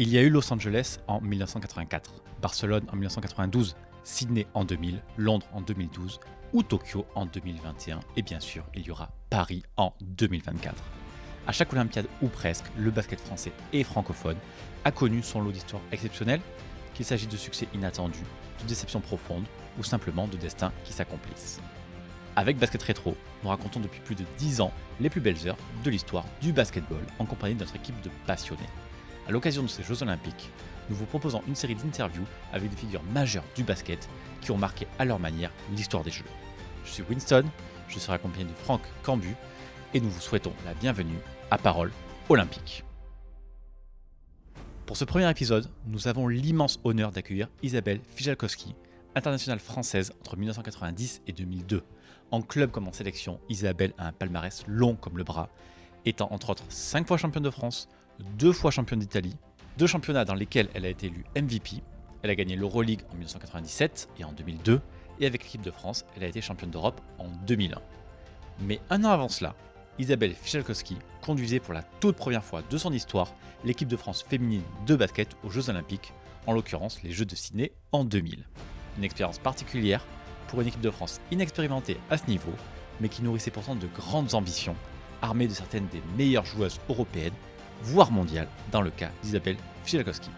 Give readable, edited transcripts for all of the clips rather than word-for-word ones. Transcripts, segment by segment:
Il y a eu Los Angeles en 1984, Barcelone en 1992, Sydney en 2000, Londres en 2012 ou Tokyo en 2021 et bien sûr il y aura Paris en 2024. À chaque Olympiade ou presque, le basket français et francophone a connu son lot d'histoires exceptionnelles, qu'il s'agisse de succès inattendus, de déceptions profondes ou simplement de destins qui s'accomplissent. Avec Basket Rétro, nous racontons depuis plus de 10 ans les plus belles heures de l'histoire du basketball en compagnie de notre équipe de passionnés. À l'occasion de ces Jeux Olympiques, nous vous proposons une série d'interviews avec des figures majeures du basket qui ont marqué à leur manière l'histoire des Jeux. Je suis Winston, je serai accompagné de Franck Cambu et nous vous souhaitons la bienvenue à Parole Olympique. Pour ce premier épisode, nous avons l'immense honneur d'accueillir Isabelle Fijalkowski, internationale française entre 1990 et 2002. En club comme en sélection, Isabelle a un palmarès long comme le bras, étant entre autres 5 fois championne de France, 2 fois championne d'Italie, 2 championnats dans lesquels elle a été élue MVP, elle a gagné l'Euroleague en 1997 et en 2002, et avec l'équipe de France, elle a été championne d'Europe en 2001. Mais un an avant cela, Isabelle Fijalkowski conduisait pour la toute première fois de son histoire l'équipe de France féminine de basket aux Jeux Olympiques, en l'occurrence les Jeux de Sydney en 2000. Une expérience particulière pour une équipe de France inexpérimentée à ce niveau, mais qui nourrissait pourtant de grandes ambitions, armée de certaines des meilleures joueuses européennes, voire mondiales, dans le cas d'Isabelle Fijalkowski.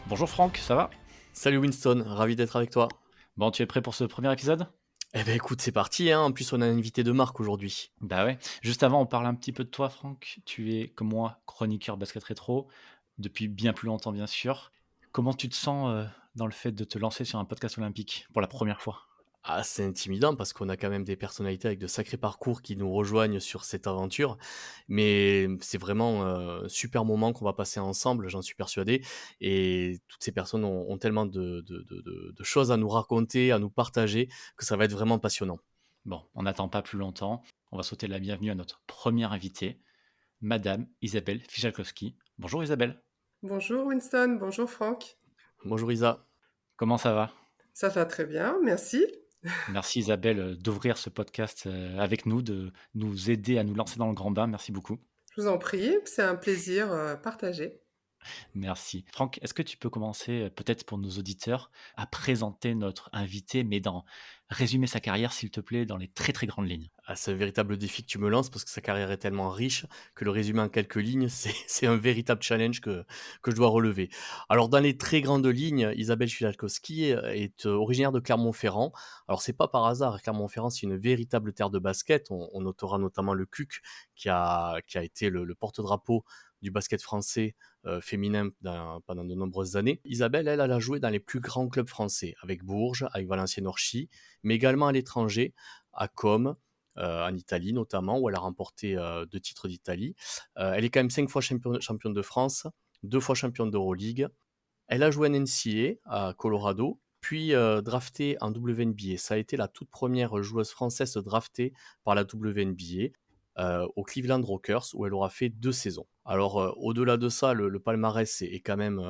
Bonjour Franck, ça va ? Salut Winston, ravi d'être avec toi. Bon, tu es prêt pour ce premier épisode ? Eh ben écoute, c'est parti, hein. En plus on a un invité de marque aujourd'hui. Bah ouais. Juste avant, on parle un petit peu de toi, Franck. Tu es, comme moi, chroniqueur basket rétro, depuis bien plus longtemps, bien sûr. Comment tu te sens dans le fait de te lancer sur un podcast olympique pour la première fois ? Ah, c'est intimidant parce qu'on a quand même des personnalités avec de sacrés parcours qui nous rejoignent sur cette aventure. Mais c'est vraiment un super moment qu'on va passer ensemble, j'en suis persuadé. Et toutes ces personnes ont tellement de choses à nous raconter, à nous partager, que ça va être vraiment passionnant. Bon, on n'attend pas plus longtemps. On va souhaiter la bienvenue à notre première invitée, Madame Isabelle Fijalkowski. Bonjour Isabelle, Bonjour Winston, bonjour Franck. Bonjour Isa. comment ça va ? Ça va très bien, merci. Merci Isabelle d'ouvrir ce podcast avec nous, de nous aider à nous lancer dans le grand bain. Merci beaucoup. Je vous en prie, c'est un plaisir partagé. Merci. Franck, est-ce que tu peux commencer, peut-être pour nos auditeurs, à présenter notre invité, mais résumer sa carrière, s'il te plaît, dans les très très grandes lignes. Ah, c'est un véritable défi que tu me lances parce que sa carrière est tellement riche que le résumer en quelques lignes, c'est un véritable challenge que je dois relever. Alors, dans les très grandes lignes, Isabelle Fijalkowski est originaire de Clermont-Ferrand. Alors, c'est pas par hasard, Clermont-Ferrand, c'est une véritable terre de basket. On notera notamment le CUC qui a été le porte-drapeau du basket français féminin pendant de nombreuses années. Isabelle, elle a joué dans les plus grands clubs français, avec Bourges, avec Valenciennes-Orchy, mais également à l'étranger, à Com, en Italie notamment, où elle a remporté 2 titres d'Italie. Elle est quand même 5 fois championne de France, 2 fois championne d'Euroleague. Elle a joué en NCAA à Colorado, puis draftée en WNBA. Ça a été la toute première joueuse française draftée par la WNBA. Aux Cleveland Rockers, où elle aura fait 2 saisons. Alors, au-delà de ça, le palmarès est quand même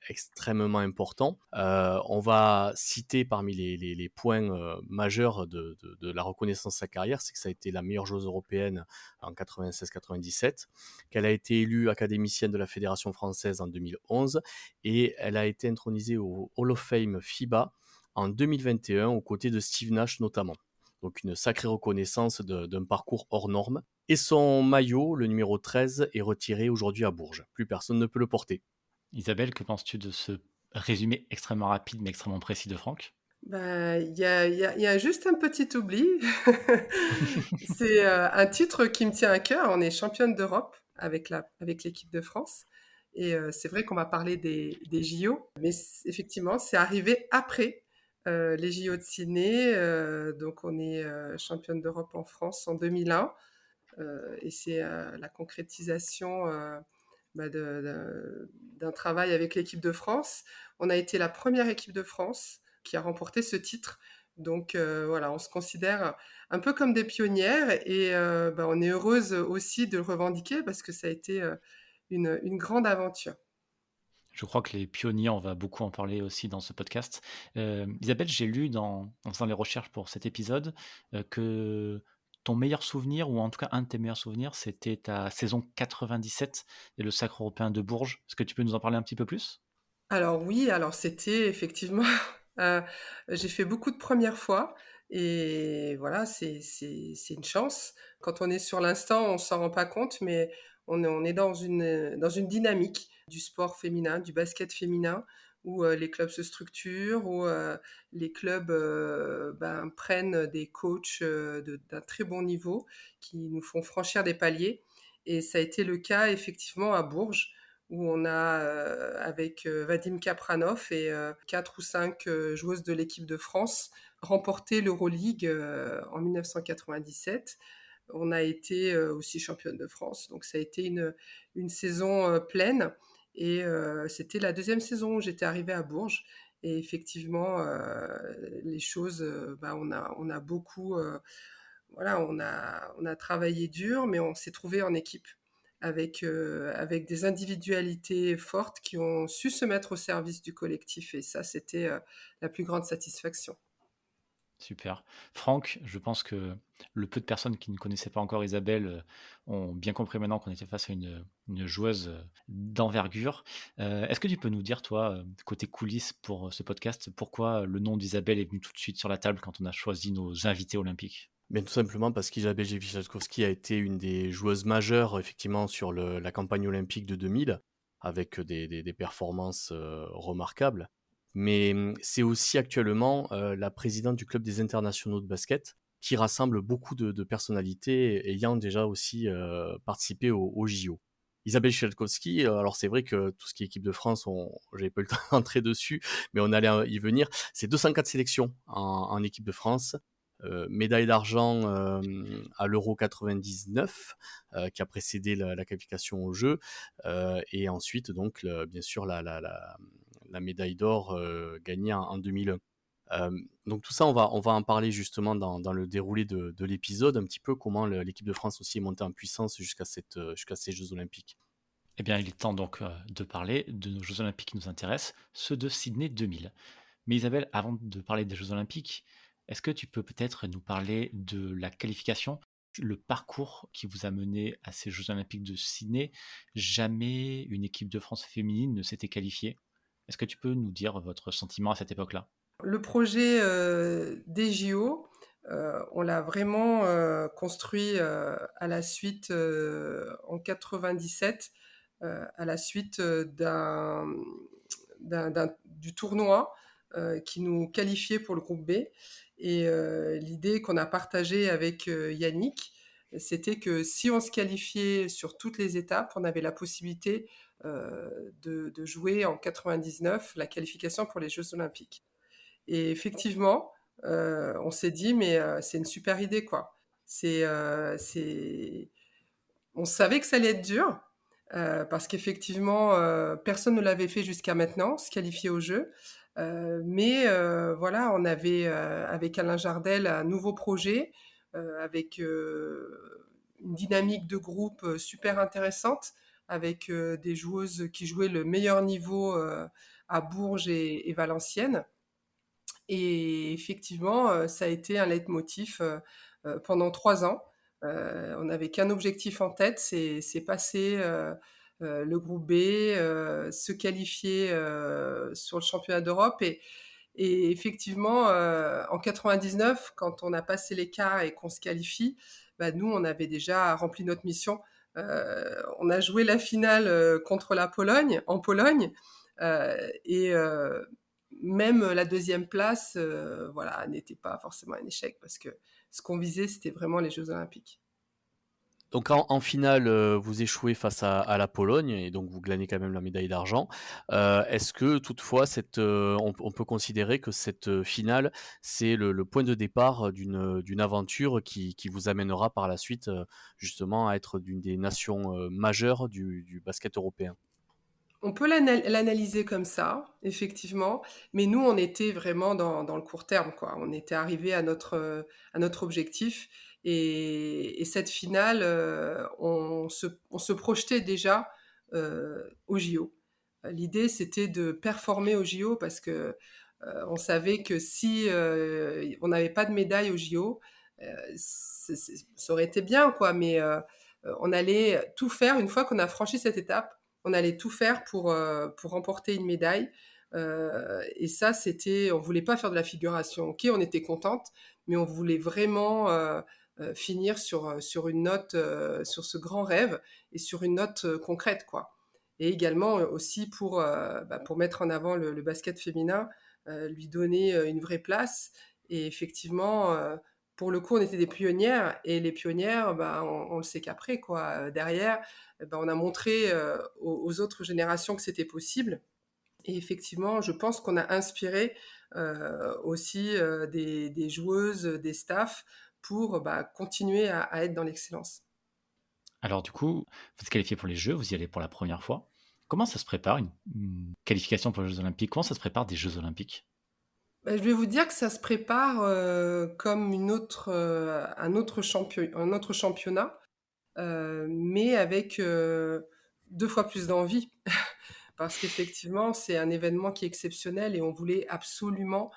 extrêmement important. On va citer parmi les points majeurs de la reconnaissance de sa carrière, c'est que ça a été la meilleure joueuse européenne en 96-97, qu'elle a été élue académicienne de la Fédération française en 2011, et elle a été intronisée au Hall of Fame FIBA en 2021, aux côtés de Steve Nash notamment. Donc une sacrée reconnaissance d'un parcours hors norme. Et son maillot, le numéro 13, est retiré aujourd'hui à Bourges. Plus personne ne peut le porter. Isabelle, que penses-tu de ce résumé extrêmement rapide mais extrêmement précis de Franck ? Bah, il y a juste un petit oubli. C'est un titre qui me tient à cœur. On est championne d'Europe avec l'équipe de France. Et c'est vrai qu'on va parler des JO, mais effectivement, c'est arrivé après les JO de Sydney. Donc, on est championne d'Europe en France en 2001. Et c'est la concrétisation d'un travail avec l'équipe de France. On a été la première équipe de France qui a remporté ce titre. Donc voilà, on se considère un peu comme des pionnières et on est heureuse aussi de le revendiquer parce que ça a été une grande aventure. Je crois que les pionniers, on va beaucoup en parler aussi dans ce podcast. Isabelle, j'ai lu en faisant les recherches pour cet épisode que ton meilleur souvenir ou en tout cas un de tes meilleurs souvenirs, c'était ta saison 97 et le Sacre européen de Bourges. Est-ce que tu peux nous en parler un petit peu plus? Alors oui, alors c'était effectivement, heu, j'ai fait beaucoup de premières fois et voilà, c'est une chance. Quand on est sur l'instant, on s'en rend pas compte, mais on est dans une dynamique du sport féminin, du basket féminin où, les clubs se structurent, où, les clubs, ben, prennent des coachs, d'un très bon niveau qui nous font franchir des paliers et ça a été le cas effectivement à Bourges où on a, avec, Vadim Kapranov et 4 ou 5 joueuses de l'équipe de France, remporté l'Euroleague, en 1997. On a été, aussi championne de France, donc ça a été une saison, pleine et c'était la deuxième saison où j'étais arrivée à Bourges et effectivement, les choses, bah, on a beaucoup, voilà, on a travaillé dur, mais on s'est trouvé en équipe avec des individualités fortes qui ont su se mettre au service du collectif et ça, c'était, la plus grande satisfaction. Super. Franck, je pense que le peu de personnes qui ne connaissaient pas encore Isabelle, ont bien compris maintenant qu'on était face à une joueuse, d'envergure. Est-ce que tu peux nous dire toi, côté coulisses pour, ce podcast, pourquoi le nom d'Isabelle est venu tout de suite sur la table quand on a choisi nos invités olympiques? Mais tout simplement parce qu'Isabelle Jewczykowski a été une des joueuses majeures effectivement sur la campagne olympique de 2000, avec des performances remarquables. Mais c'est aussi actuellement la présidente du club des internationaux de basket, qui rassemble beaucoup de personnalités ayant déjà aussi participé au JO. Isabelle Jewczykowski, alors c'est vrai que tout ce qui est équipe de France, j'avais pas eu le temps d'entrer dessus, mais on allait y venir. C'est 204 sélections en équipe de France, médaille d'argent à l'Euro 99 qui a précédé la qualification au jeu et ensuite donc bien sûr la médaille d'or gagnée en 2001. Donc tout ça, on va en parler justement dans le déroulé de l'épisode, un petit peu comment l'équipe de France aussi est montée en puissance jusqu'à ces Jeux Olympiques. Eh bien, il est temps donc, de parler de nos jeux olympiques qui nous intéressent, ceux de Sydney 2000. Mais Isabelle, avant de parler des jeux olympiques, est-ce que tu peux peut-être nous parler de la qualification, le parcours qui vous a mené à ces jeux olympiques de Sydney? Jamais une équipe de France féminine ne s'était qualifiée. Est-ce que tu peux nous dire votre sentiment à cette époque-là? Le projet, des JO, on l'a vraiment, construit, à la suite, en 97, à la suite, du tournoi, qui nous qualifiait pour le groupe B et l'idée qu'on a partagée avec, Yannick, c'était que si on se qualifiait sur toutes les étapes, on avait la possibilité, de jouer en 99 la qualification pour les Jeux olympiques. Et effectivement, on s'est dit: «Mais, c'est une super idée, quoi». C'est on savait que ça allait être dur, parce qu'effectivement, personne ne l'avait fait jusqu'à maintenant, se qualifier aux Jeux. Mais, voilà, on avait, avec Alain Jardel, un nouveau projet, avec, une dynamique de groupe, super intéressante, avec, des joueuses qui jouaient le meilleur niveau, à Bourges et Valenciennes. Et effectivement, ça a été un leitmotiv, pendant 3 ans. On n'avait qu'un objectif en tête, c'est passer, le groupe B, se qualifier, sur le championnat d'Europe et effectivement, en 99, quand on a passé l'écart et qu'on se qualifie, bah, nous, on avait déjà rempli notre mission. On a joué la finale, contre la Pologne, en Pologne, et même la deuxième place, voilà, n'était pas forcément un échec parce que ce qu'on visait, c'était vraiment les Jeux olympiques. Donc en finale, vous échouez face à la Pologne et donc vous glanez quand même la médaille d'argent. Est-ce que toutefois on peut considérer que cette, finale, c'est le point de départ, d'une aventure qui vous amènera par la suite, justement à être d'une des nations, majeures du basket européen? On peut l'analyser comme ça, effectivement, mais nous, on était vraiment dans le court terme, quoi. On était arrivé à notre objectif et cette finale, on se projetait déjà, aux JO. L'idée, c'était de performer aux JO parce que, on savait que si, on n'avait pas de médaille aux JO, Ça aurait été bien, quoi, mais on allait tout faire. Une fois qu'on a franchi cette étape, on allait tout faire pour remporter une médaille. Et ça, on voulait pas faire de la figuration. Ok, on était contente, mais on voulait vraiment finir sur une note, sur ce grand rêve et sur une note concrète, quoi. Et également aussi pour mettre en avant le basket féminin, lui donner une vraie place. Et effectivement, pour le coup, on était des pionnières, et les pionnières, on le sait qu'après, quoi. Derrière, on a montré aux autres générations que c'était possible. Et effectivement, je pense qu'on a inspiré aussi des joueuses, des staffs pour continuer à être dans l'excellence. Alors du coup, vous êtes qualifié pour les Jeux, vous y allez pour la première fois. Comment ça se prépare une qualification pour les Jeux Olympiques? Comment ça se prépare des Jeux Olympiques? Je vais vous dire que ça se prépare comme un autre championnat, mais avec 2 fois plus d'envie. Parce qu'effectivement, c'est un événement qui est exceptionnel et on voulait absolument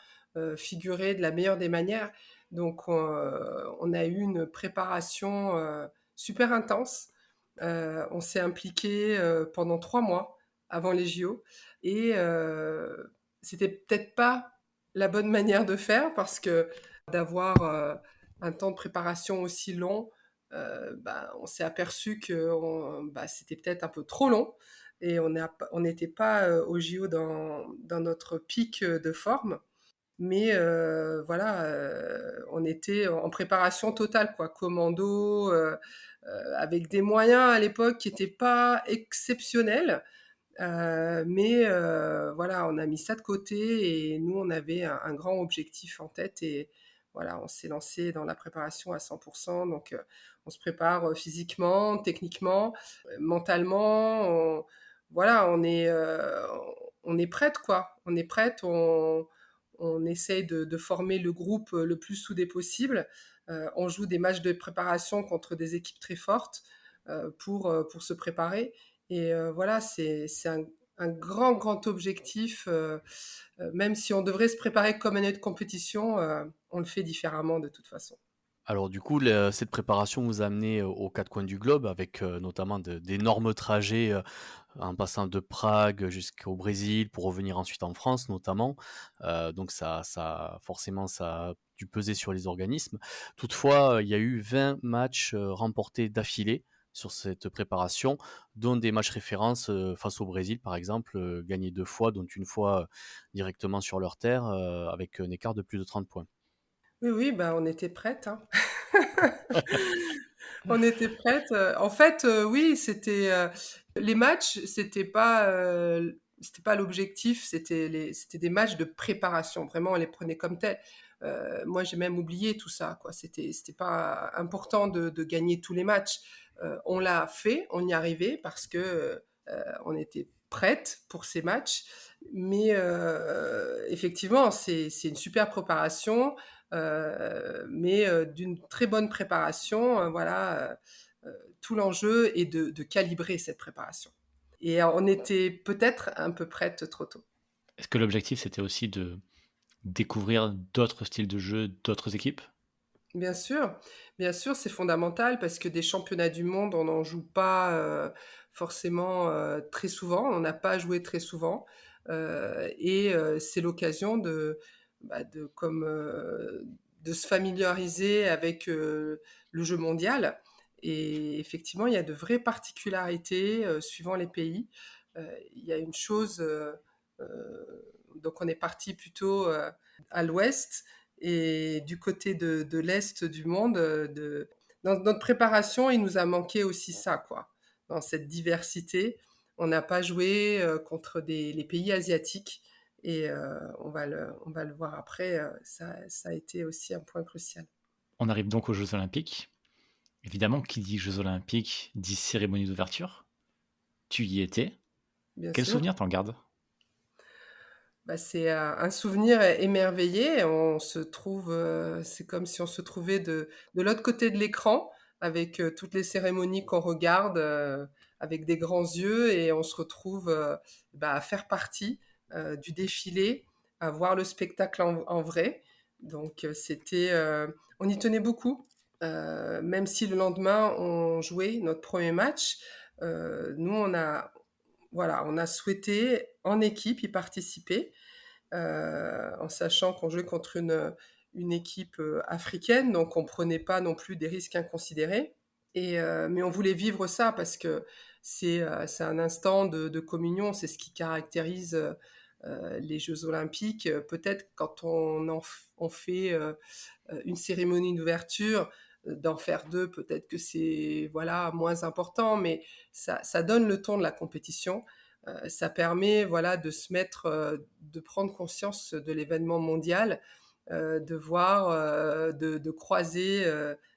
figurer de la meilleure des manières. Donc, on a eu une préparation super intense. On s'est impliqué pendant 3 mois avant les JO, et c'était peut-être pas la bonne manière de faire, parce que d'avoir un temps de préparation aussi long, on s'est aperçu que c'était peut-être un peu trop long, et on n'était pas au JO dans notre pic de forme. Mais voilà, on était en préparation totale, quoi, commando, avec des moyens à l'époque qui n'étaient pas exceptionnels. Mais voilà, on a mis ça de côté, et nous, on avait un grand objectif en tête, et voilà, on s'est lancé dans la préparation à 100%. Donc, on se prépare physiquement, techniquement, mentalement. Voilà, on est prête, quoi. On est prête, on essaye de former le groupe le plus soudé possible. On joue des matchs de préparation contre des équipes très fortes pour se préparer. Et voilà, c'est un grand, grand objectif. Même si on devrait se préparer comme une autre compétition, on le fait différemment de toute façon. Alors du coup, cette préparation vous a amené aux quatre coins du globe avec notamment d'énormes trajets en passant de Prague jusqu'au Brésil pour revenir ensuite en France notamment. Donc forcément, ça a dû peser sur les organismes. Toutefois, il y a eu 20 matchs remportés d'affilée sur cette préparation, dont des matchs références face au Brésil par exemple, gagnés 2 fois, dont une fois directement sur leur terre avec un écart de plus de 30 points. Oui, oui, on était prêtes, hein. On était prêtes. En fait, oui, les matchs, c'était pas l'objectif, c'était des matchs de préparation. Vraiment, on les prenait comme tels. Moi, j'ai même oublié tout ça, quoi. C'était pas important de gagner tous les matchs. On l'a fait, on y arrivait parce que on était prêtes pour ces matchs. Mais effectivement, c'est une super préparation, mais d'une très bonne préparation. Voilà, tout l'enjeu est de calibrer cette préparation. Et on était peut-être un peu prête trop tôt. Est-ce que l'objectif c'était aussi de découvrir d'autres styles de jeu, d'autres équipes? Bien sûr, c'est fondamental, parce que des championnats du monde, on n'en joue pas forcément très souvent, on n'a pas joué très souvent, et c'est l'occasion de se familiariser avec le jeu mondial. Et effectivement, il y a de vraies particularités suivant les pays. Il y a une chose, donc on est parti plutôt à l'ouest, et du côté de l'Est du monde, dans notre préparation, il nous a manqué aussi ça, quoi. Dans cette diversité, on n'a pas joué contre les pays asiatiques, et on va le voir après, ça a été aussi un point crucial. On arrive donc aux Jeux Olympiques. Évidemment, qui dit Jeux Olympiques dit cérémonie d'ouverture. Tu y étais. Bien Quel sûr. souvenir t'en gardes? C'est un souvenir émerveillé. C'est comme si on se trouvait de l'autre côté de l'écran, avec toutes les cérémonies qu'on regarde avec des grands yeux, et on se retrouve à faire partie du défilé, à voir le spectacle en vrai. Donc on y tenait beaucoup. Même si le lendemain on jouait notre premier match, nous on a souhaité en équipe y participer, en sachant qu'on jouait contre une équipe africaine, donc on prenait pas non plus des risques inconsidérés. Mais on voulait vivre ça parce que c'est un instant de communion, c'est ce qui caractérise les Jeux Olympiques. Peut-être quand on fait une cérémonie d'ouverture, d'en faire deux, peut-être que c'est voilà moins important, mais ça donne le ton de la compétition. Ça permet voilà de prendre conscience de l'événement mondial, de voir, de croiser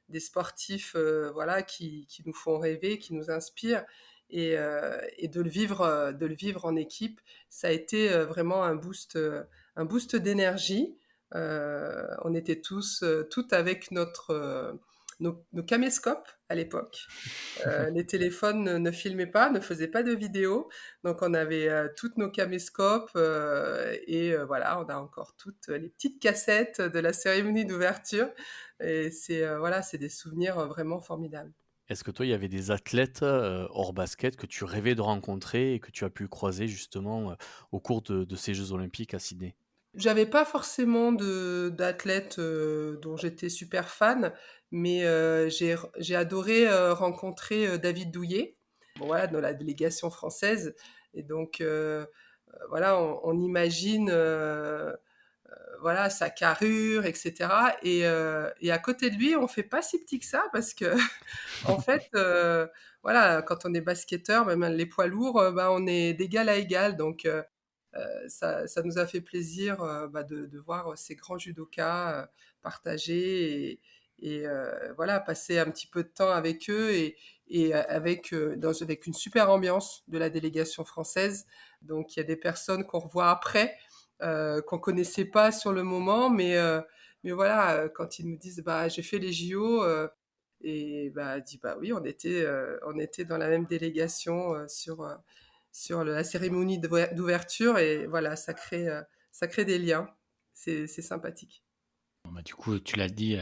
des sportifs voilà qui nous font rêver, qui nous inspirent et de le vivre en équipe. Ça a été vraiment un boost d'énergie. On était toutes avec nos caméscopes à l'époque. Les téléphones ne filmaient pas, ne faisaient pas de vidéos. Donc on avait toutes nos caméscopes voilà, on a encore toutes les petites cassettes de la cérémonie d'ouverture. Et c'est des souvenirs vraiment formidables. Est-ce que toi, il y avait des athlètes, hors basket que tu rêvais de rencontrer et que tu as pu croiser justement, au cours de ces jeux olympiques à Sydney? J'avais pas forcément d'athlète dont j'étais super fan, mais j'ai adoré rencontrer David Douillet, bon, voilà, dans la délégation française. Et donc, voilà, on imagine voilà, sa carrure, etc. Et à côté de lui, on fait pas si petit que ça parce que, en fait, voilà, quand on est basketteur, même les poids lourds, bah, on est d'égal à égal. Donc, ça nous a fait plaisir de voir ces grands judokas partager voilà, passer un petit peu de temps avec eux avec une super ambiance de la délégation française. Donc il y a des personnes qu'on revoit après, qu'on connaissait pas sur le moment, mais voilà, quand ils nous disent bah j'ai fait les JO et bah dit bah oui on était dans la même délégation sur la cérémonie d'ouverture et voilà, ça crée des liens. C'est sympathique. Bon, bah, du coup, tu l'as dit,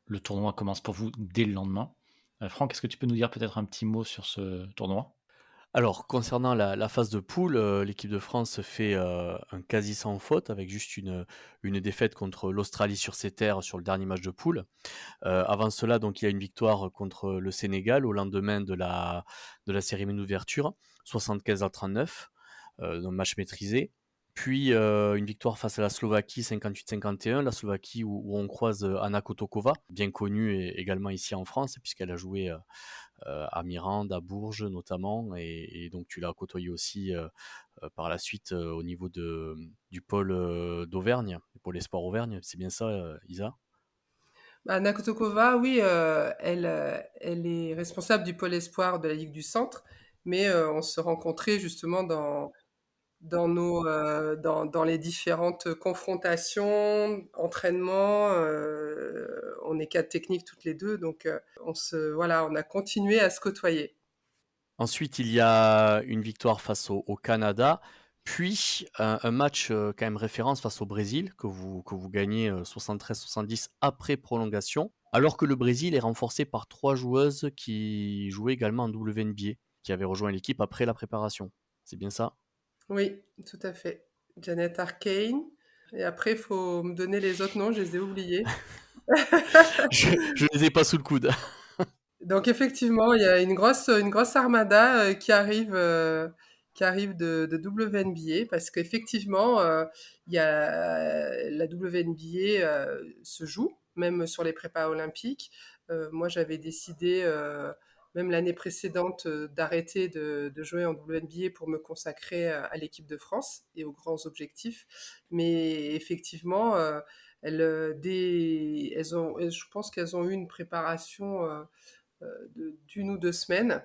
le tournoi commence pour vous dès le lendemain. Franck, est-ce que tu peux nous dire peut-être un petit mot sur ce tournoi? Alors, concernant la phase de poule, l'équipe de France fait, un quasi sans faute avec juste une défaite contre l'Australie sur ses terres sur le dernier match de poule. Avant cela, donc, il y a une victoire contre le Sénégal au lendemain de la cérémonie d'ouverture, 75-39, un match maîtrisé. Puis, une victoire face à la Slovaquie 58-51, la Slovaquie où on croise, Anna Kotokova, bien connue également ici en France puisqu'elle a joué, à Mirande, à Bourges notamment et donc tu l'as côtoyée aussi, par la suite, au niveau du pôle, d'Auvergne, le pôle espoir Auvergne, c'est bien ça, Isa? Bah, Anna Kotokova, oui, elle est responsable du pôle espoir de la Ligue du Centre, mais on se rencontrait justement dans les différentes confrontations, entraînements. On est cadres techniques toutes les deux, donc voilà, on a continué à se côtoyer. Ensuite, il y a une victoire face au Canada, puis un match, quand même référence face au Brésil que vous gagnez, 73-70 après prolongation, alors que le Brésil est renforcé par 3 joueuses qui jouaient également en WNBA, qui avaient rejoint l'équipe après la préparation. C'est bien ça? Oui, tout à fait. Janet Arcane. Et après, il faut me donner les autres noms, je les ai oubliés. Je les ai pas sous le coude. Donc effectivement, il y a une grosse armada qui arrive de WNBA parce qu'effectivement, il y a, la WNBA se joue, même sur les prépas olympiques. Moi, j'avais décidé, même l'année précédente, d'arrêter de jouer en WNBA pour me consacrer à l'équipe de France et aux grands objectifs. Mais effectivement, je pense qu'elles ont eu une préparation d'une ou deux semaines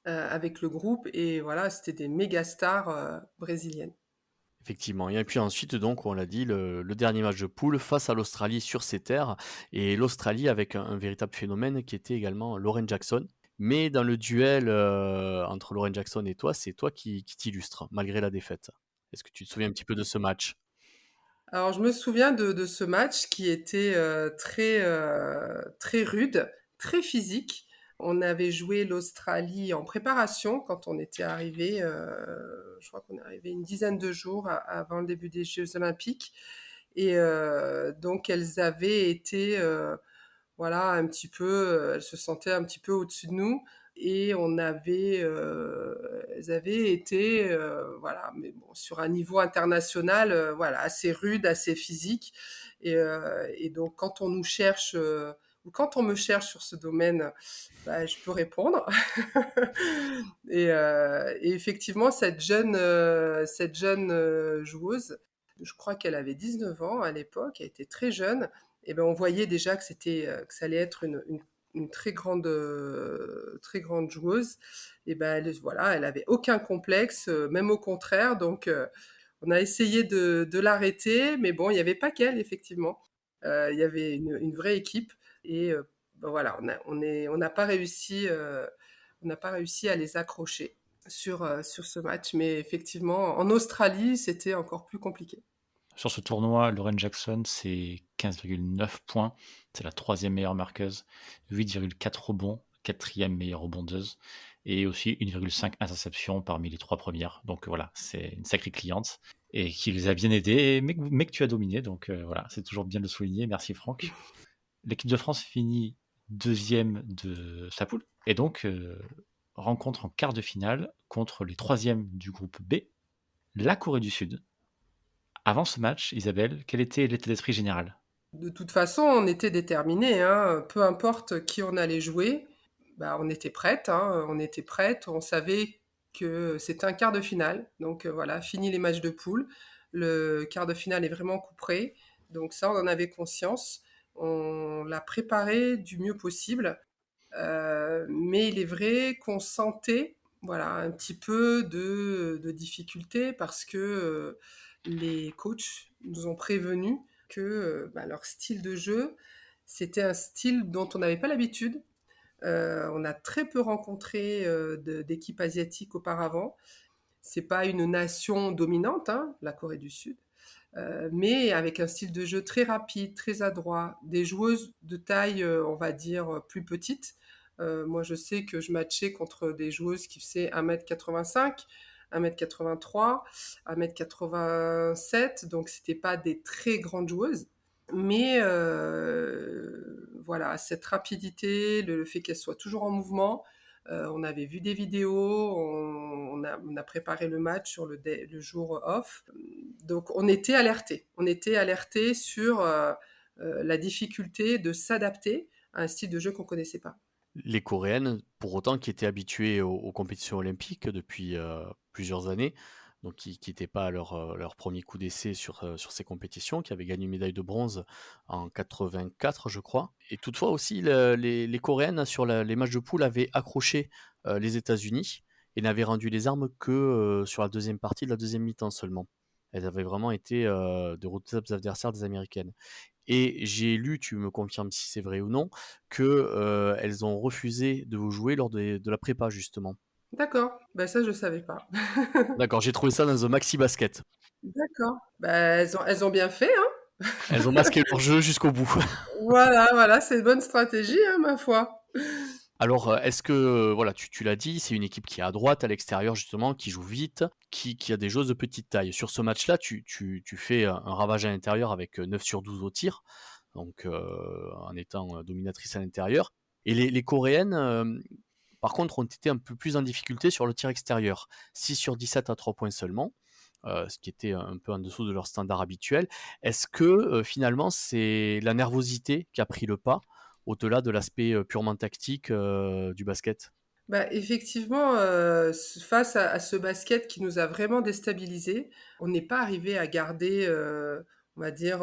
avec le groupe et voilà, c'était des méga stars brésiliennes. Effectivement. Et puis ensuite, donc, on l'a dit, le dernier match de poule face à l'Australie sur ses terres. Et l'Australie avec un véritable phénomène qui était également Lauren Jackson. Mais dans le duel entre Lauren Jackson et toi, c'est toi qui t'illustre, malgré la défaite. Est-ce que tu te souviens un petit peu de ce match? Alors je me souviens de ce match qui était, très rude, très physique. On avait joué l'Australie en préparation quand on était arrivé. Je crois qu'on est arrivé une dizaine de jours a avant le début des Jeux olympiques et donc elles avaient été, voilà, un petit peu, elles se sentaient un petit peu au-dessus de nous et elles avaient été, voilà, mais bon, sur un niveau international, voilà, assez rude, assez physique et donc quand on nous cherche, ou quand on me cherche sur ce domaine, bah, je peux répondre et effectivement cette jeune joueuse, je crois qu'elle avait 19 ans à l'époque, elle était très jeune et ben, on voyait déjà que ça allait être une très grande joueuse. Et ben, voilà, elle avait aucun complexe, même au contraire. Donc, on a essayé de l'arrêter, mais bon, il n'y avait pas qu'elle, effectivement. Il y avait une vraie équipe. Et ben voilà, on n'a pas réussi à les accrocher sur ce match. Mais effectivement, en Australie, c'était encore plus compliqué. Sur ce tournoi, Lauren Jackson, c'est 15,9 points. C'est la troisième meilleure marqueuse. 8,4 rebonds, quatrième meilleure rebondeuse. Et aussi 1,5 interceptions parmi les trois premières. Donc voilà, c'est une sacrée cliente. Et qui les a bien aidés, mais que tu as dominé. Donc voilà, c'est toujours bien de le souligner. Merci Franck. L'équipe de France finit deuxième de sa poule. Et donc rencontre en quart de finale contre les troisièmes du groupe B, la Corée du Sud. Avant ce match, Isabelle, quel était l'état d'esprit général? De toute façon, on était déterminés, hein, peu importe qui on allait jouer, bah, on était prêtes, hein, on était prêtes, on savait que c'était un quart de finale. Donc voilà, fini les matchs de poule. Le quart de finale est vraiment couperé. Donc ça, on en avait conscience. On l'a préparé du mieux possible. Mais il est vrai qu'on sentait, voilà, un petit peu de difficulté parce que les coachs nous ont prévenus que bah, leur style de jeu, c'était un style dont on n'avait pas l'habitude. On a très peu rencontré d'équipes asiatiques auparavant. C'est pas une nation dominante, hein, la Corée du Sud, mais avec un style de jeu très rapide, très adroit, des joueuses de taille, on va dire, plus petite. Moi, je sais que je matchais contre des joueuses qui faisaient 1,85 m, 1,83 m, 1,87 m, donc c'était pas des très grandes joueuses. Mais voilà, cette rapidité, le fait qu'elles soient toujours en mouvement, on avait vu des vidéos, on a préparé le match sur le jour off. Donc on était alertés. On était alertés sur la difficulté de s'adapter à un style de jeu qu'on ne connaissait pas. Les Coréennes, pour autant, qui étaient habituées aux compétitions olympiques depuis plusieurs années, donc qui n'étaient pas à leur premier coup d'essai sur ces compétitions, qui avaient gagné une médaille de bronze en 84, je crois. Et toutefois aussi, les Coréennes, sur les matchs de poule, avaient accroché les États-Unis et n'avaient rendu les armes que sur la deuxième partie de la deuxième mi-temps seulement. Elles avaient vraiment été de redoutables adversaires des Américaines. Et j'ai lu, tu me confirmes si c'est vrai ou non, que elles ont refusé de vous jouer lors de la prépa justement. D'accord, ben ça je ne savais pas. D'accord, j'ai trouvé ça dans un maxi basket. D'accord, ben, elles ont bien fait, hein. Elles ont masqué leur jeu jusqu'au bout. Voilà, voilà, c'est une bonne stratégie, hein, ma foi. Alors, est-ce que, voilà, tu l'as dit, c'est une équipe qui est à droite, à l'extérieur justement, qui joue vite, qui a des joueuses de petite taille. Sur ce match-là, tu fais un ravage à l'intérieur avec 9 sur 12 au tir, donc en étant dominatrice à l'intérieur. Et les Coréennes, par contre, ont été un peu plus en difficulté sur le tir extérieur. 6 sur 17 à 3 points seulement, ce qui était un peu en dessous de leur standard habituel. Est-ce que finalement, c'est la nervosité qui a pris le pas au-delà de l'aspect purement tactique du basket? Bah, effectivement, face à ce basket qui nous a vraiment déstabilisés, on n'est pas arrivé à garder, on va dire,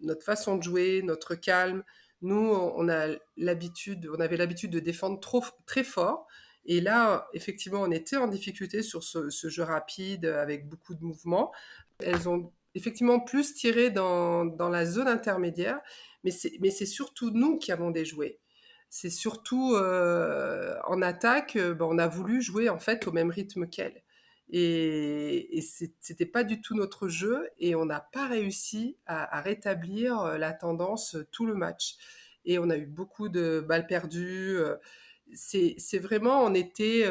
notre façon de jouer, notre calme. Nous, on avait l'habitude de défendre très fort et là, effectivement, on était en difficulté sur ce jeu rapide, avec beaucoup de mouvements. Elles ont effectivement plus tiré dans la zone intermédiaire, mais c'est surtout nous qui avons déjoué. C'est surtout en attaque, on a voulu jouer en fait au même rythme qu'elle. et c'était pas du tout notre jeu et on n'a pas réussi à rétablir la tendance tout le match. Et on a eu beaucoup de balles perdues. C'est vraiment, on était,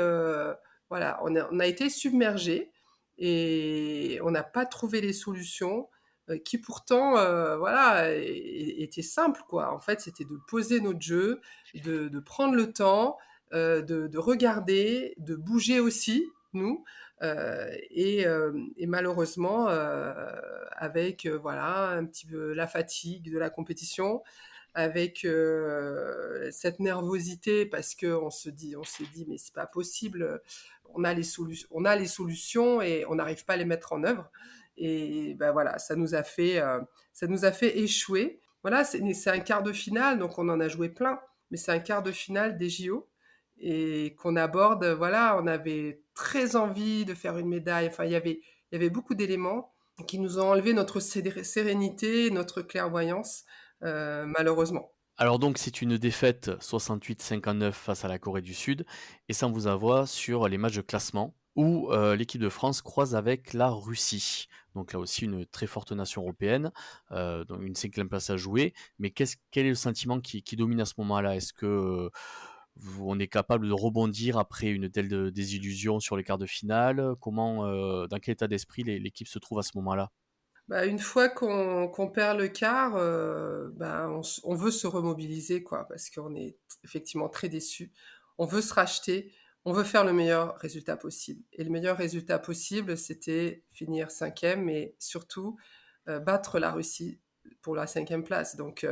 voilà, on a été submergés et on n'a pas trouvé les solutions qui pourtant, voilà, étaient simples, quoi. En fait, c'était de poser notre jeu, de prendre le temps, de regarder, de bouger aussi, nous. Et malheureusement, avec voilà, un petit peu la fatigue de la compétition, avec cette nervosité parce que on s'est dit mais c'est pas possible, on a les solutions et on n'arrive pas à les mettre en œuvre. Et ben voilà, ça nous a fait échouer. Voilà, c'est un quart de finale, donc on en a joué plein, mais c'est un quart de finale des JO et qu'on aborde. Voilà, on avait très envie de faire une médaille. Enfin, il y avait beaucoup d'éléments qui nous ont enlevé notre sérénité, notre clairvoyance, malheureusement. Alors donc c'est une défaite 68-59 face à la Corée du Sud et ça vous envoie sur les matchs de classement où l'équipe de France croise avec la Russie. Donc là aussi une très forte nation européenne, donc une 5e place à jouer. Mais quel est le sentiment qui domine à ce moment-là? Est-ce que on est capable de rebondir après une telle désillusion sur les quarts de finale? Comment, dans quel état d'esprit l'équipe se trouve à ce moment-là? Bah, une fois qu'on perd le quart, bah, on veut se remobiliser, quoi, parce qu'on est effectivement très déçus. On veut se racheter, on veut faire le meilleur résultat possible. Et le meilleur résultat possible, c'était finir 5e et surtout battre la Russie pour la 5e place. Donc,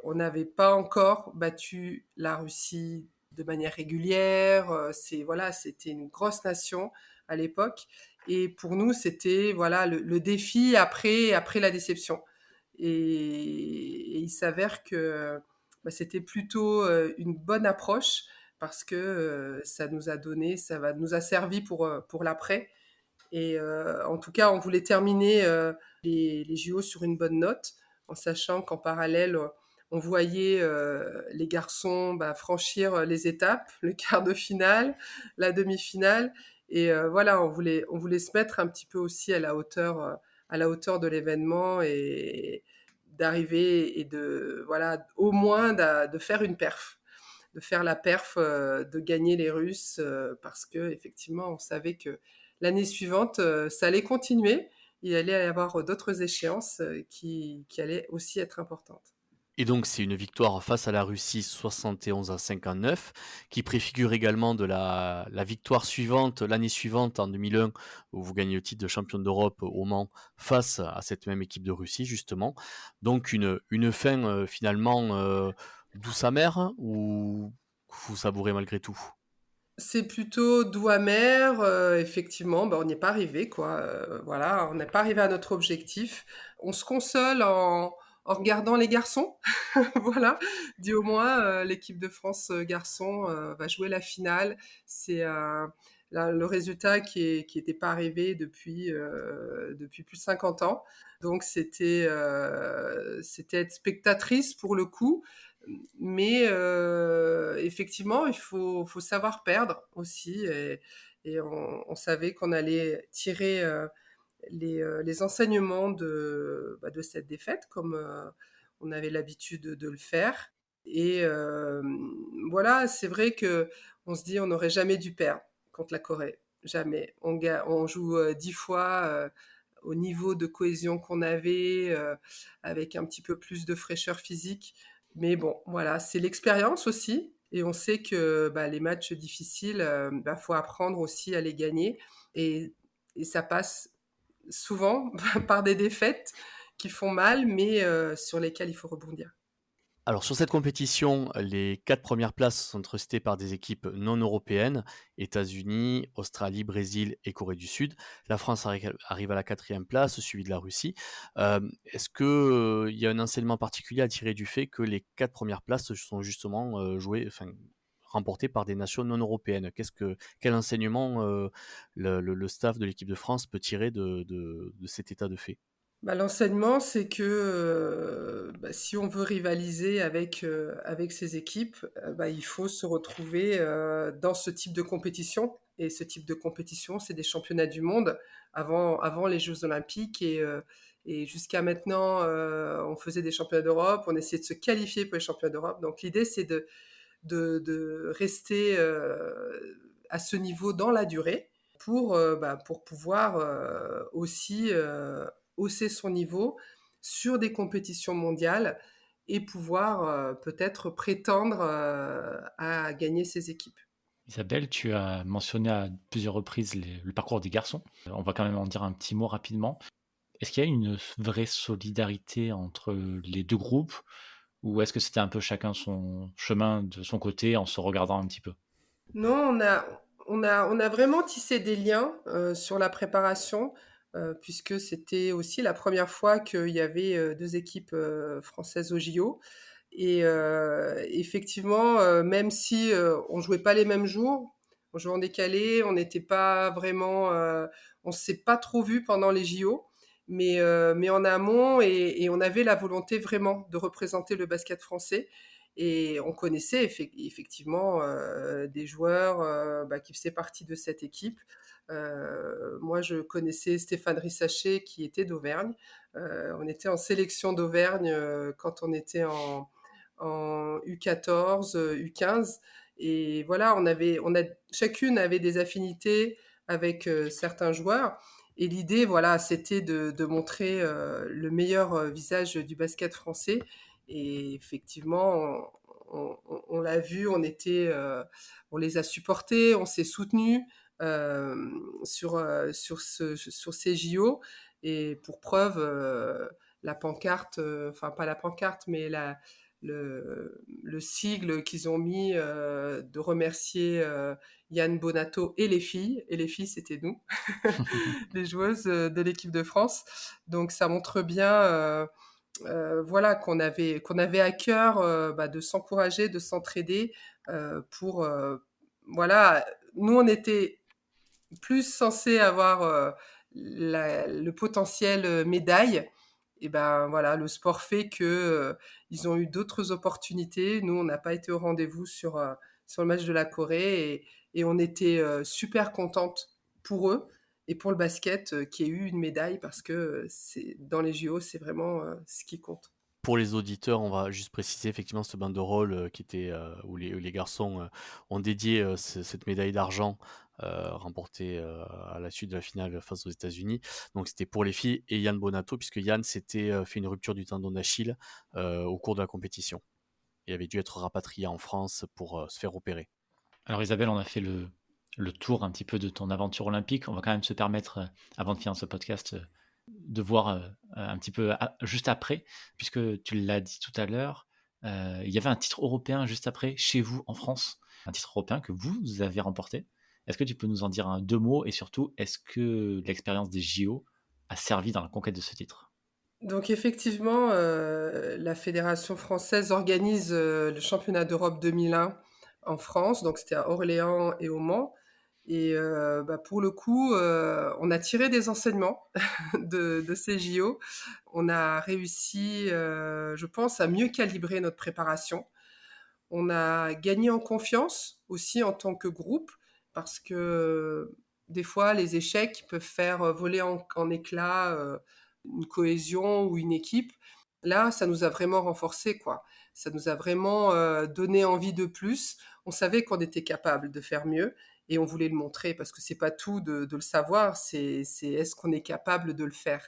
on n'avait pas encore battu la Russie de manière régulière. Voilà, c'était une grosse nation à l'époque. Et pour nous, c'était voilà le défi après la déception. Et il s'avère que bah, c'était plutôt une bonne approche parce que ça nous a donné, nous a servi pour l'après. Et en tout cas, on voulait terminer les JO sur une bonne note, en sachant qu'en parallèle, on voyait les garçons bah, franchir les étapes, le quart de finale, la demi-finale. Et voilà, on voulait se mettre un petit peu aussi à la hauteur de l'événement et d'arriver et de, voilà, au moins de faire une perf, de faire la perf, de gagner les Russes, parce que effectivement, on savait que l'année suivante, ça allait continuer. Il allait y avoir d'autres échéances qui allaient aussi être importantes. Et donc, c'est une victoire face à la Russie 71-59, qui préfigure également de la victoire suivante, l'année suivante, en 2001, où vous gagnez le titre de championne d'Europe au Mans face à cette même équipe de Russie, justement. Donc, une fin finalement douce amère, ou vous savourez malgré tout? C'est plutôt doux amer, effectivement, bah, on n'y est pas arrivé, quoi, voilà, on n'est pas arrivé à notre objectif. On se console en regardant les garçons, voilà, dit au moins, l'équipe de France, garçons, va jouer la finale. C'est le résultat qui était pas arrivé depuis plus de 50 ans. Donc c'était être spectatrice pour le coup, mais effectivement, faut savoir perdre aussi et on savait qu'on allait tirer, les enseignements bah, de cette défaite comme, on avait l'habitude de le faire. Et voilà, c'est vrai qu'on se dit: «On n'aurait jamais dû perdre contre la Corée, jamais». On joue, 10 fois, au niveau de cohésion qu'on avait, avec un petit peu plus de fraîcheur physique. Mais bon, voilà, c'est l'expérience aussi et on sait que, bah, les matchs difficiles, bah, faut apprendre aussi à les gagner et ça passe souvent par des défaites qui font mal, mais sur lesquelles il faut rebondir. Alors sur cette compétition, les 4 premières places sont restées par des équipes non européennes, États-Unis, Australie, Brésil et Corée du Sud. La France arrive à la 4e place, suivie de la Russie. Est-ce que, il y a un enseignement particulier à tirer du fait que les 4 premières places sont justement, remportées par des nations non européennes? Quel enseignement, le staff de l'équipe de France peut tirer de cet état de fait? Bah, l'enseignement, c'est que, bah, si on veut rivaliser avec ces équipes, bah, il faut se retrouver, dans ce type de compétition et ce type de compétition, c'est des championnats du monde avant les jeux olympiques et jusqu'à maintenant, on faisait des championnats d'Europe, on essayait de se qualifier pour les championnats d'Europe. Donc l'idée, c'est de rester, à ce niveau dans la durée pour pouvoir, aussi, hausser son niveau sur des compétitions mondiales et pouvoir, peut-être prétendre, à gagner ces équipes. Isabelle, tu as mentionné à plusieurs reprises le parcours des garçons. On va quand même en dire un petit mot rapidement. Est-ce qu'il y a une vraie solidarité entre les deux groupes ou est-ce que c'était un peu chacun son chemin de son côté en se regardant un petit peu? Non, on a vraiment tissé des liens, sur la préparation, puisque c'était aussi la première fois qu'il y avait, 2 équipes, françaises aux JO et effectivement, même si, on jouait pas les mêmes jours, on jouait en décalé, on n'était pas vraiment, on s'est pas trop vus pendant les JO, mais en amont et on avait la volonté vraiment de représenter le basket français et on connaissait effectivement, des joueurs, bah, qui faisaient partie de cette équipe. Moi, je connaissais Stéphane Rissachet qui était d'Auvergne. On était en sélection d'Auvergne, quand on était en U14, U15 et voilà, chacune avait des affinités avec, certains joueurs et l'idée, voilà, c'était de montrer, le meilleur, visage du basket français et effectivement, on l'a vu, on les a supportés, on s'est soutenus, sur ces JO et pour preuve, la pancarte, enfin pas la pancarte, mais le sigle qu'ils ont mis, de remercier, Yann Bonato et les filles, c'était nous, les joueuses, de l'équipe de France. Donc ça montre bien, voilà, qu'on avait à cœur, bah, de s'encourager, de s'entraider, pour, voilà, nous on était plus censés avoir, le potentiel, médaille et ben, voilà, le sport fait que, ils ont eu d'autres opportunités. Nous, on n'a pas été au rendez-vous sur le match de la Corée et on était, super contentes pour eux et pour le basket, qu'il y ait eu une médaille parce que, c'est dans les JO, c'est vraiment, ce qui compte. Pour les auditeurs, on va juste préciser effectivement cette banderole, qui était, où les garçons, ont dédié, cette médaille d'argent, remportée, à la suite de la finale face aux États-Unis. Donc c'était pour les filles et Yann Bonato puisque Yann s'était, fait une rupture du tendon d'Achille, au cours de la compétition et avait dû être rapatrié en France pour, se faire opérer. Alors Isabelle, on a fait le tour un petit peu de ton aventure olympique. On va quand même se permettre, avant de finir ce podcast, de voir un petit peu juste après, puisque tu l'as dit tout à l'heure, il y avait un titre européen juste après, chez vous en France, un titre européen que vous avez remporté. Est-ce que tu peux nous en dire deux mots et surtout, est-ce que l'expérience des JO a servi dans la conquête de ce titre? Donc effectivement, la fédération française organise, le championnat d'Europe 2001 en France, donc c'était à Orléans et au Mans et bah, pour le coup, on a tiré des enseignements de ces JO. On a réussi, je pense, à mieux calibrer notre préparation. On a gagné en confiance aussi en tant que groupe parce que des fois, les échecs peuvent faire voler en éclats une cohésion ou une équipe. Là, ça nous a vraiment renforcés, quoi. Ça nous a vraiment donné envie de plus. On savait qu'on était capable de faire mieux et on voulait le montrer parce que c'est pas tout de le savoir, c'est est-ce qu'on est capable de le faire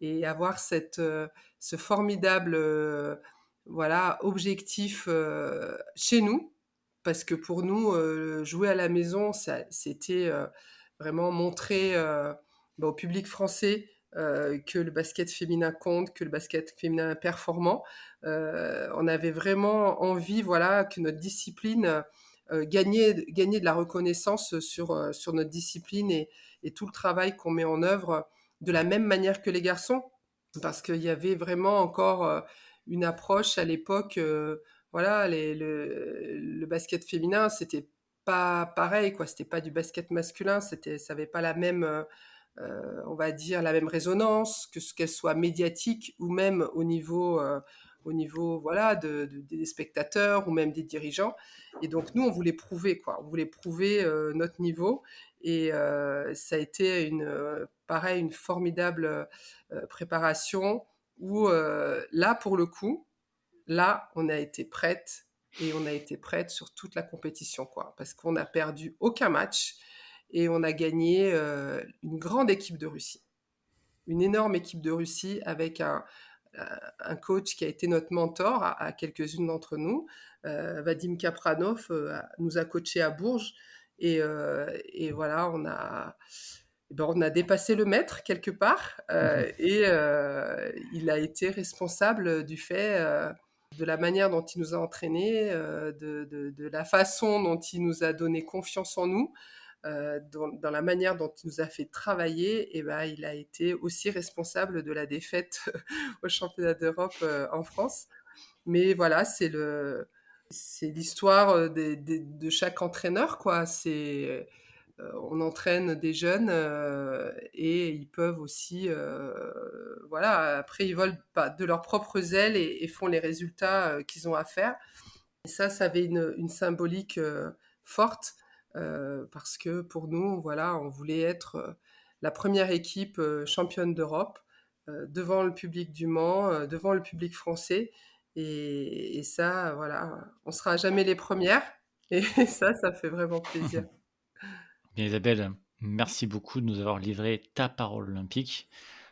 et avoir ce formidable voilà, objectif, chez nous, parce que pour nous, jouer à la maison, c'était, vraiment montrer, bah, au public français, que le basket féminin compte, que le basket féminin est performant. On avait vraiment envie, voilà, que notre discipline, gagner de la reconnaissance, sur notre discipline et tout le travail qu'on met en œuvre, de la même manière que les garçons. Parce qu'il y avait vraiment encore, une approche à l'époque, voilà, le basket féminin, c'était pas pareil, quoi. C'était pas du basket masculin, ça avait pas la même, on va dire, la même résonance, qu'elle soit médiatique ou même au niveau voilà, des spectateurs ou même des dirigeants. Et donc, nous, on voulait prouver, quoi. On voulait prouver notre niveau. Et ça a été pareil, une formidable préparation où, là, pour le coup, là, on a été prête et on a été prête sur toute la compétition, quoi. Parce qu'on n'a perdu aucun match et on a gagné une grande équipe de Russie. Une énorme équipe de Russie avec un coach qui a été notre mentor à quelques-unes d'entre nous. Vadim Kapranov nous a coachés à Bourges. Et voilà, on a dépassé le maître quelque part. Et il a été responsable du fait de la manière dont il nous a entraînés, de la façon dont il nous a donné confiance en nous, dans la manière dont il nous a fait travailler. Et ben, il a été aussi responsable de la défaite au championnat d'Europe en France. Mais voilà, c'est l'histoire de chaque entraîneur, quoi. On entraîne des jeunes et ils peuvent aussi, voilà, après ils volent pas de leurs propres ailes et font les résultats qu'ils ont à faire. Et ça avait une symbolique forte parce que pour nous, voilà, on voulait être la première équipe championne d'Europe devant le public du Mans, devant le public français. Et ça, voilà, on sera jamais les premières. Et ça fait vraiment plaisir. Bien Isabelle, merci beaucoup de nous avoir livré ta parole olympique.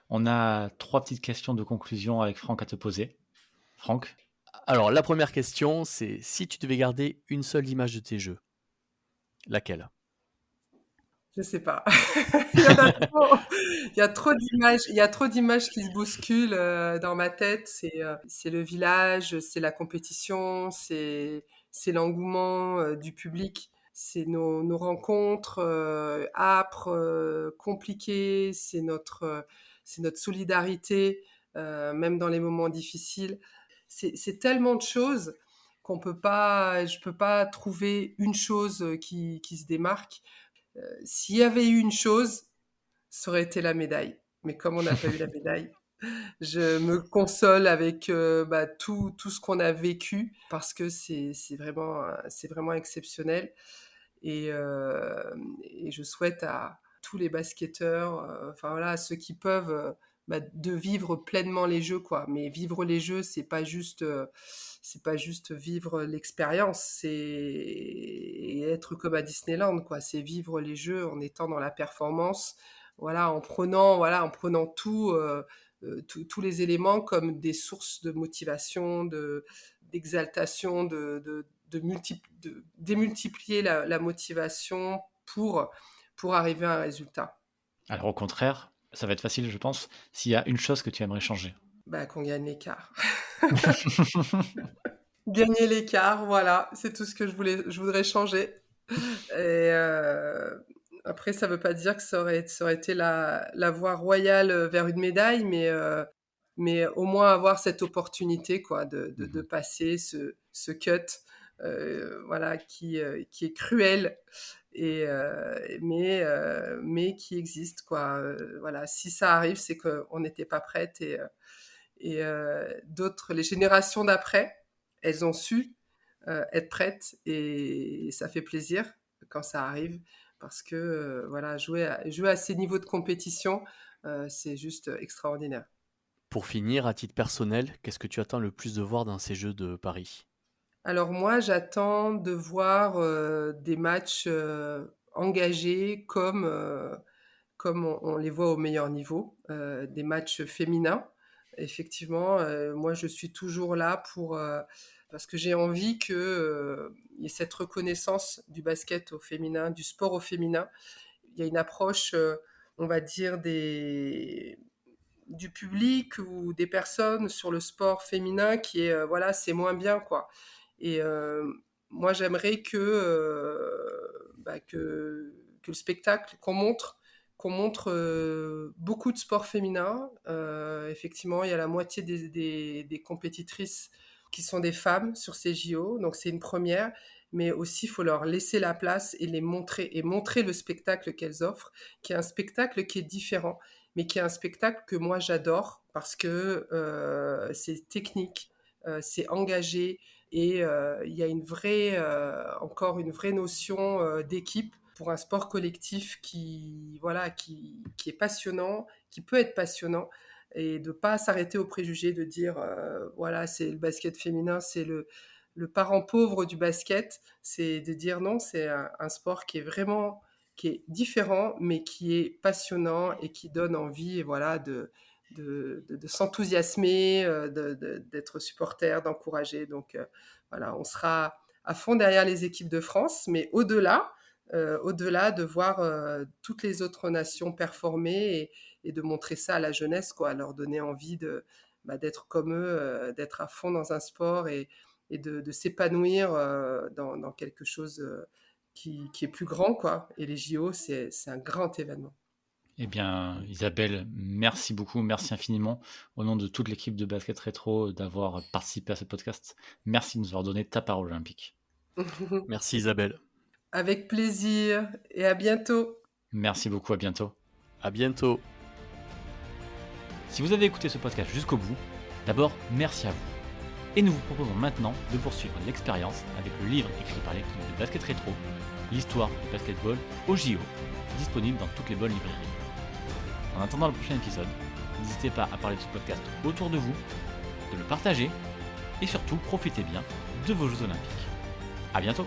On a 3 petites questions de conclusion avec Franck à te poser. Franck? Alors, la première question, c'est si tu devais garder une seule image de tes jeux, laquelle? Je sais pas. Il y en a trop. Il y a trop d'images qui se bousculent dans ma tête. C'est le village, c'est la compétition, c'est l'engouement du public, c'est nos rencontres âpres, compliquées, c'est notre solidarité, même dans les moments difficiles. C'est tellement de choses je peux pas trouver une chose qui se démarque. S'il y avait eu une chose, ça aurait été la médaille. Mais comme on n'a pas eu la médaille, je me console avec tout ce qu'on a vécu parce que c'est vraiment exceptionnel. Et je souhaite à tous les basketteurs, enfin voilà, à ceux qui peuvent, de vivre pleinement les jeux, quoi. Mais vivre les jeux, c'est pas juste vivre l'expérience, c'est être comme à Disneyland, quoi. C'est vivre les jeux en étant dans la performance, voilà, en prenant tous les éléments comme des sources de motivation, d'exaltation, de démultiplier la motivation pour arriver à un résultat. Alors au contraire, ça va être facile, je pense, s'il y a une chose que tu aimerais changer. Bah, qu'on gagne l'écart. Gagner l'écart, voilà, c'est tout ce que je voudrais changer. Et après, ça veut pas dire que ça aurait été la voie royale vers une médaille, mais au moins avoir cette opportunité, quoi, de passer ce cut, voilà, qui est cruel mais qui existe, quoi. Voilà, si ça arrive, c'est qu'on n'était pas prête les générations d'après, elles ont su être prêtes et ça fait plaisir quand ça arrive parce que voilà, jouer à ces niveaux de compétition, c'est juste extraordinaire. Pour finir, à titre personnel, qu'est-ce que tu attends le plus de voir dans ces Jeux de Paris? Alors moi, j'attends de voir des matchs engagés comme on les voit au meilleur niveau, des matchs féminins. Effectivement, moi je suis toujours là parce que j'ai envie il y ait cette reconnaissance du basket au féminin, du sport au féminin. Il y a une approche, on va dire, du public ou des personnes sur le sport féminin qui est, voilà, c'est moins bien, quoi. Et moi j'aimerais que le spectacle qu'on montre beaucoup de sports féminins. Effectivement, il y a la moitié des compétitrices qui sont des femmes sur ces JO, donc c'est une première. mais aussi il faut leur laisser la place et montrer le spectacle qu'elles offrent, qui est un spectacle qui est différent, mais qui est un spectacle que moi j'adore parce que c'est technique, c'est engagé et il y a encore une vraie notion d'équipe pour un sport collectif qui est passionnant, qui peut être passionnant, et de pas s'arrêter aux préjugés, de dire voilà, c'est le basket féminin, c'est le parent pauvre du basket. C'est de dire non, c'est un sport qui est différent, mais qui est passionnant et qui donne envie, voilà, de s'enthousiasmer, d'être supporter, d'encourager. Donc voilà, on sera à fond derrière les équipes de France, mais au-delà de voir toutes les autres nations performer et de montrer ça à la jeunesse, quoi, leur donner envie d'être comme eux, d'être à fond dans un sport et de s'épanouir dans quelque chose qui est plus grand, quoi. Et les JO, c'est un grand événement. Eh bien, Isabelle, merci beaucoup, merci infiniment au nom de toute l'équipe de Basket Rétro d'avoir participé à ce podcast. Merci de nous avoir donné ta parole olympique. Merci Isabelle. Avec plaisir et à bientôt. Merci beaucoup, à bientôt. À bientôt. Si vous avez écouté ce podcast jusqu'au bout, d'abord, merci à vous. Et nous vous proposons maintenant de poursuivre l'expérience avec le livre écrit par l'équipe de Basket Rétro, l'histoire du basketball au JO, disponible dans toutes les bonnes librairies. En attendant le prochain épisode, n'hésitez pas à parler de ce podcast autour de vous, de le partager et surtout profitez bien de vos Jeux Olympiques. À bientôt!